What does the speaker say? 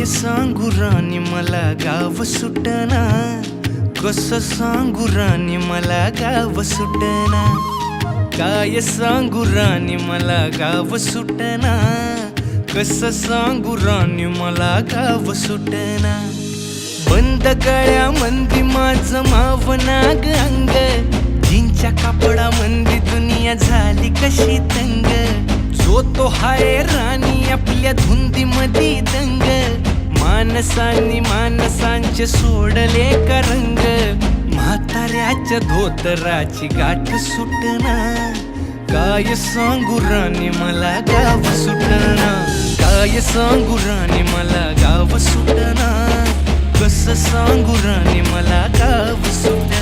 काय सांगू राणी मला गाव सुटना, कसं सांगू राणी मला गाव सुटना. काय सांगू राणी मला गाव सुटना, कसं सांगू राणी मला गाव सुटना. बंद गळ्यामंदी माझं मावनाग अंग, जीनच्या कापडामंदी दुनिया झाली कशी तंग. जो तो हाय राणी आपल्या धुंदीमधी दंग, माणसांनी माणसांचे सोडले का रंग. म्हाताऱ्याच्या धोतराची गाठ सुटना, काय सांगू राणी मला गाव सुटना. काय सांगू राणी मला गाव सुटना, कसं सांगू राणी मला गाव सुटना.